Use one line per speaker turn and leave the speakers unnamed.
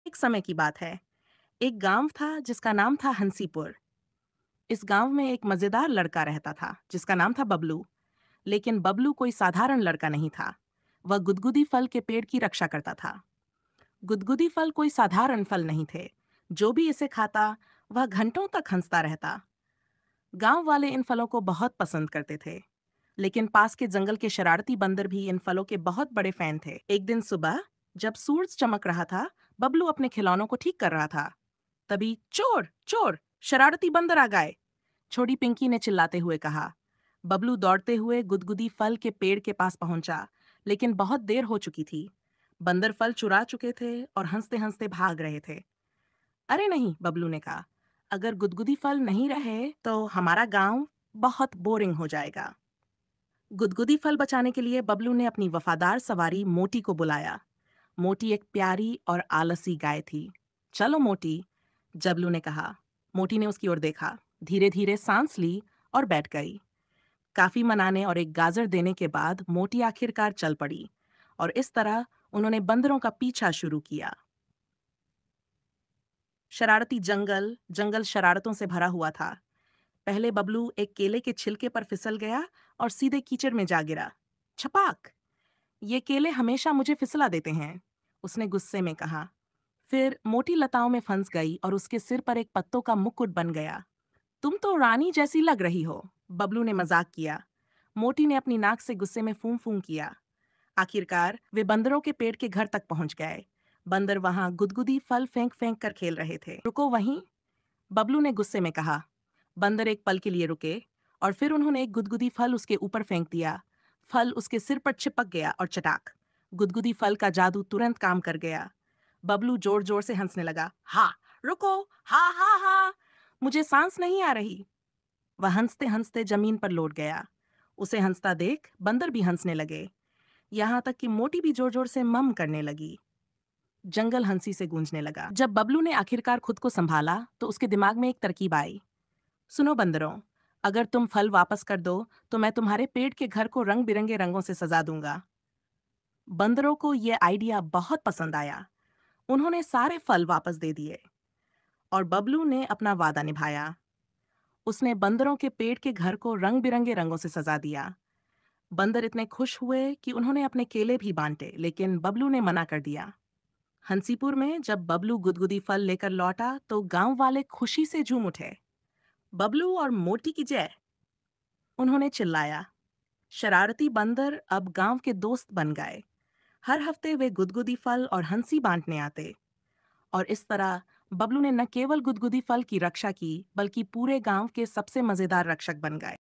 एक समय की बात है। एक गांव था जिसका नाम था हंसीपुर। इस गांव में एक मजेदार लड़का रहता था जिसका नाम था बबलू। लेकिन बबलू कोई साधारण लड़का नहीं था। वह गुदगुदी फल के पेड़ की रक्षा करता था। गुदगुदी फल कोई साधारण फल नहीं थे। जो भी इसे खाता वह घंटों तक हंसता रहता। गांव वाले इन फलों को बहुत पसंद करते थे। लेकिन पास के जंगल के शरारती बंदर भी इन फलों के बहुत बड़े फैन थे। एक दिन सुबह जब सूरज चमक रहा था, बबलू अपने खिलौनों को ठीक कर रहा था। तभी चोर चोर, शरारती बंदर आ गए, छोटी पिंकी ने चिल्लाते हुए कहा। बबलू दौड़ते हुए गुदगुदी फल के पेड़ के पास पहुंचा, लेकिन बहुत देर हो चुकी थी। बंदर फल चुरा चुके थे और हंसते हंसते भाग रहे थे। अरे नहीं, बबलू ने कहा, अगर गुदगुदी फल नहीं रहे तो हमारा गांव बहुत बोरिंग हो जाएगा। गुदगुदी फल बचाने के लिए बबलू ने अपनी वफादार सवारी मोटी को बुलाया। मोटी एक प्यारी और आलसी गाय थी। चलो मोटी, जबलू ने कहा। मोटी ने उसकी ओर देखा, धीरे धीरे सांस ली और बैठ गई। काफी मनाने और एक गाजर देने के बाद मोटी आखिरकार चल पड़ी, और इस तरह उन्होंने बंदरों का पीछा शुरू किया। शरारती जंगल जंगल शरारतों से भरा हुआ था। पहले बबलू एक केले के छिलके पर फिसल गया और सीधे कीचड़ में जा गिरा। छपाक! ये केले हमेशा मुझे फिसला देते हैं, उसने गुस्से में कहा। फिर मोटी लताओं में फंस गई और उसके सिर पर एक पत्तों का मुकुट बन गया। तुम तो रानी जैसी लग रही हो, बबलू ने मजाक किया। मोटी ने अपनी नाक से गुस्से में फूं फूं किया। आखिरकार वे बंदरों के पेड़ के घर तक पहुंच गए। बंदर वहां गुदगुदी फल फेंक फेंक कर खेल रहे थे। रुको वहीं, बबलू ने गुस्से में कहा। बंदर एक पल के लिए रुके और फिर उन्होंने एक गुदगुदी फल उसके ऊपर फेंक दिया। फल उसके सिर पर चिपक गया और चटाक, गुदगुदी फल का जादू तुरंत काम कर गया। बबलू जोर जोर से हंसने लगा। हा, रुको, हा हा हा, मुझे सांस नहीं आ रही। वह हंसते हंसते जमीन पर लौट गया। उसे हंसता देख बंदर भी हंसने लगे, यहाँ तक कि मोटी भी जोर जोर से मम करने लगी। जंगल हंसी से गूंजने लगा। जब बबलू ने आखिरकार खुद को संभाला तो उसके दिमाग में एक तरकीब आई। सुनो बंदरों, अगर तुम फल वापस कर दो तो मैं तुम्हारे पेड़ के घर को रंग बिरंगे रंगों से सजा दूंगा। बंदरों को यह आइडिया बहुत पसंद आया। उन्होंने सारे फल वापस दे दिए और बबलू ने अपना वादा निभाया। उसने बंदरों के पेड़ के घर को रंग बिरंगे रंगों से सजा दिया। बंदर इतने खुश हुए कि उन्होंने अपने केले भी बांटे, लेकिन बबलू ने मना कर दिया। हंसीपुर में जब बबलू गुदगुदी फल लेकर लौटा तो गांव वाले खुशी से झूम उठे। बबलू और मोटी की जय, उन्होंने चिल्लाया। शरारती बंदर अब गांव के दोस्त बन गए। हर हफ्ते वे गुदगुदी फल और हंसी बांटने आते, और इस तरह बबलू ने न केवल गुदगुदी फल की रक्षा की बल्कि पूरे गांव के सबसे मजेदार रक्षक बन गए।